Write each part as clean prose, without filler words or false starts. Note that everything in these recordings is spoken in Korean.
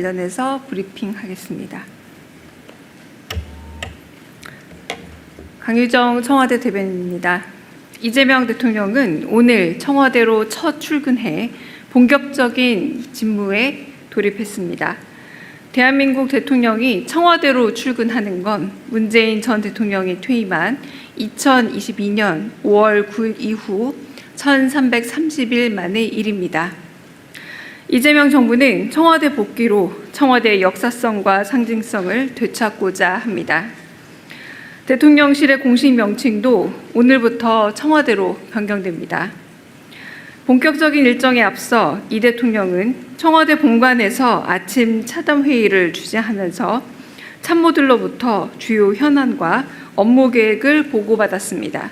관련해서 브리핑하겠습니다. 강유정 청와대 대변인입니다. 이재명 대통령은 오늘 청와대로 첫 출근해 본격적인 직무에 돌입했습니다. 대한민국 대통령이 청와대로 출근하는 건 문재인 전 대통령이 퇴임한 2022년 5월 9일 이후 1330일 만의 일입니다. 이재명 정부는 청와대 복귀로 청와대의 역사성과 상징성을 되찾고자 합니다. 대통령실의 공식 명칭도 오늘부터 청와대로 변경됩니다. 본격적인 일정에 앞서 이 대통령은 청와대 본관에서 아침 차담회의를 주재하면서 참모들로부터 주요 현안과 업무 계획을 보고받았습니다.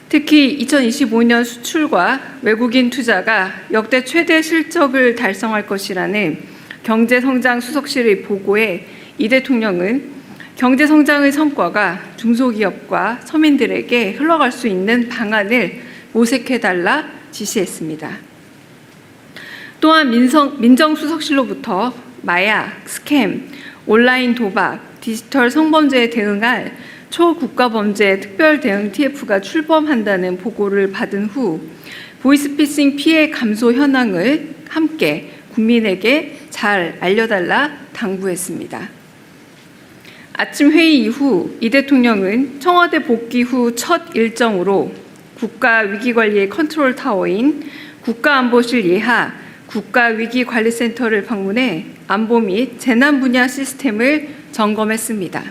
특히 2025년 수출과 외국인 투자가 역대 최대 실적을 달성할 것이라는 경제성장 수석실의 보고에 이 대통령은 경제성장의 성과가 중소기업과 서민들에게 흘러갈 수 있는 방안을 모색해달라 지시했습니다. 또한 민정수석실로부터 마약, 스캠, 온라인 도박, 디지털 성범죄에 대응할 초국가범죄 특별대응 TF가 출범한다는 보고를 받은 후 보이스피싱 피해 감소 현황을 함께 국민에게 잘 알려달라 당부했습니다. 아침 회의 이후 이 대통령은 청와대 복귀 후 첫 일정으로 국가위기관리의 컨트롤타워인 국가안보실 예하 국가위기관리센터를 방문해 안보 및 재난 분야 시스템을 점검했습니다.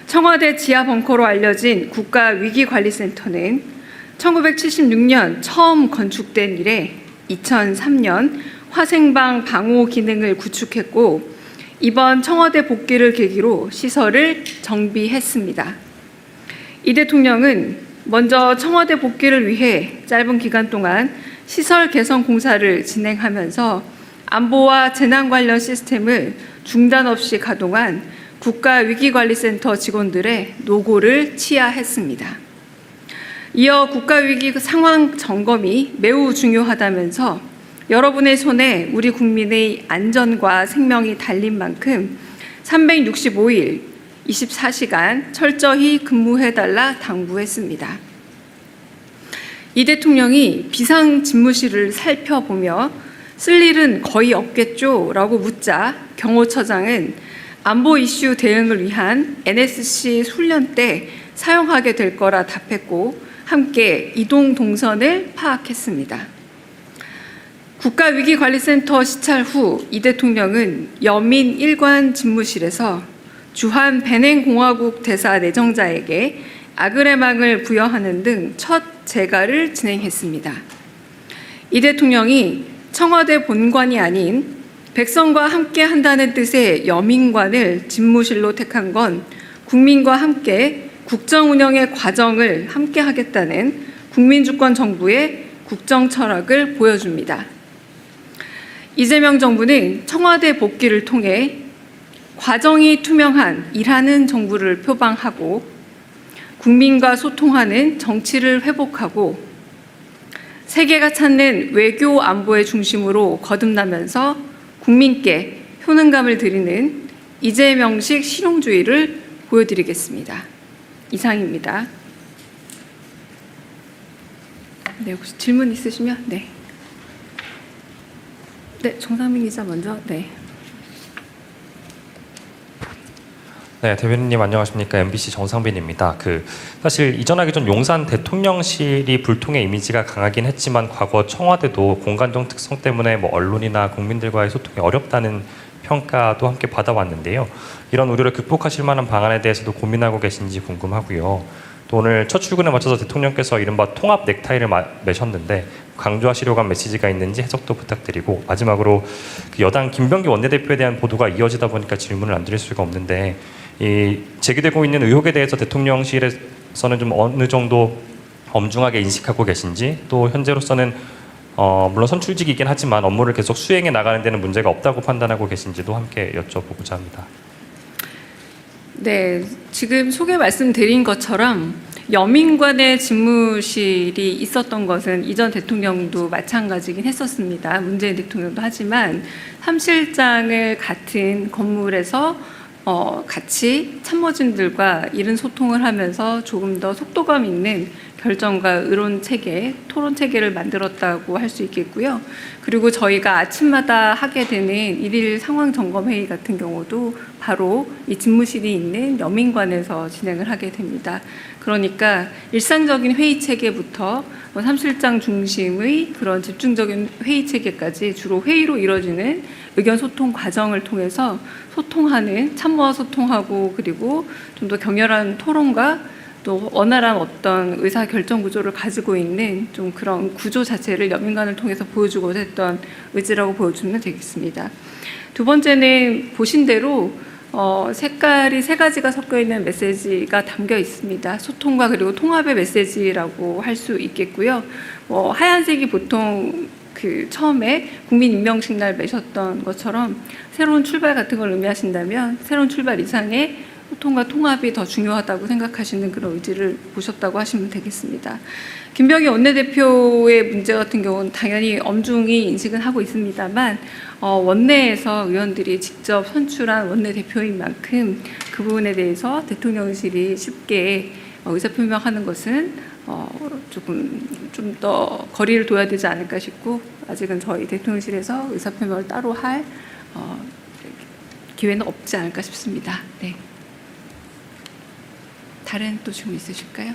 청와대 지하 벙커로 알려진 국가위기관리센터는 1976년 처음 건축된 이래 2003년 화생방 방호 기능을 구축했고 이번 청와대 복귀를 계기로 시설을 정비했습니다. 이 대통령은 먼저 청와대 복귀를 위해 짧은 기간 동안 시설 개선 공사를 진행하면서 안보와 재난 관련 시스템을 중단 없이 가동한 국가위기관리센터 직원들의 노고를 치하했습니다. 이어 국가위기 상황 점검이 매우 중요하다면서 여러분의 손에 우리 국민의 안전과 생명이 달린 만큼 365일 24시간 철저히 근무해달라 당부했습니다. 이 대통령이 비상집무실을 살펴보며 쓸 일은 거의 없겠죠? 라고 묻자 경호처장은 안보 이슈 대응을 위한 NSC 훈련 때 사용하게 될 거라 답했고 함께 이동 동선을 파악했습니다. 국가위기관리센터 시찰 후 이 대통령은 여민 1관 집무실에서 주한 베냉공화국 대사 내정자에게 아그레망을 부여하는 등 첫 재가를 진행했습니다. 이 대통령이 청와대 본관이 아닌 백성과 함께 한다는 뜻의 여민관을 집무실로 택한 건 국민과 함께 국정 운영의 과정을 함께 하겠다는 국민주권 정부의 국정 철학을 보여줍니다. 이재명 정부는 청와대 복귀를 통해 과정이 투명한 일하는 정부를 표방하고 국민과 소통하는 정치를 회복하고 세계가 찾는 외교 안보의 중심으로 거듭나면서 국민께 효능감을 드리는 이재명식 실용주의를 보여드리겠습니다. 이상입니다. 네, 혹시 질문 있으시면 네, 정상민 기자 먼저. 네, 대변인님 안녕하십니까? MBC 정상빈입니다. 사실 이전하기 전 용산 대통령실이 불통의 이미지가 강하긴 했지만 과거 청와대도 공간적 특성 때문에 언론이나 국민들과의 소통이 어렵다는 평가도 함께 받아왔는데요. 이런 우려를 극복하실 만한 방안에 대해서도 고민하고 계신지 궁금하고요. 또 오늘 첫 출근에 맞춰서 대통령께서 이른바 통합 넥타이를 매셨는데 강조하시려고 한 메시지가 있는지 해석도 부탁드리고, 마지막으로 여당 김병기 원내대표에 대한 보도가 이어지다 보니까 질문을 안 드릴 수가 없는데, 이 제기되고 있는 의혹에 대해서 대통령실에서는 좀 어느 정도 엄중하게 인식하고 계신지, 또 현재로서는 물론 선출직이긴 하지만 업무를 계속 수행해 나가는 데는 문제가 없다고 판단하고 계신지도 함께 여쭤보고자 합니다. 네, 지금 소개 말씀드린 것처럼 여민관의 집무실이 있었던 것은 이전 대통령도 마찬가지긴 했었습니다. 문재인 대통령도 하지만 사무실장을 같은 건물에서 같이 참모진들과 이른 소통을 하면서 조금 더 속도감 있는 결정과 의론 체계, 토론 체계를 만들었다고 할 수 있겠고요. 그리고 저희가 아침마다 하게 되는 일일 상황 점검 회의 같은 경우도 바로 이 집무실이 있는 여민관에서 진행을 하게 됩니다. 그러니까 일상적인 회의 체계부터 사무실장 중심의 그런 집중적인 회의 체계까지 주로 회의로 이루어지는 의견 소통 과정을 통해서 소통하는, 참모와 소통하고 그리고 좀 더 격렬한 토론과 또 원활한 어떤 의사 결정 구조를 가지고 있는 좀 그런 구조 자체를 여민관을 통해서 보여주고자 했던 의지라고 보여주면 되겠습니다. 두 번째는 보신 대로 색깔이 세 가지가 섞여 있는 메시지가 담겨 있습니다. 소통과 그리고 통합의 메시지라고 할 수 있겠고요. 하얀색이 보통 처음에 국민임명식 날 매셨던 것처럼 새로운 출발 같은 걸 의미하신다면 새로운 출발 이상의 소통과 통합이 더 중요하다고 생각하시는 그런 의지를 보셨다고 하시면 되겠습니다. 김병희 원내대표의 문제 같은 경우는 당연히 엄중히 인식은 하고 있습니다만 원내에서 의원들이 직접 선출한 원내대표인 만큼 그 부분에 대해서 대통령실이 쉽게 의사표명하는 것은 조금 좀 더 거리를 둬야 되지 않을까 싶고 아직은 저희 대통령실에서 의사표명을 따로 할 기회는 없지 않을까 싶습니다. 네. 다른 또 질문 있으실까요?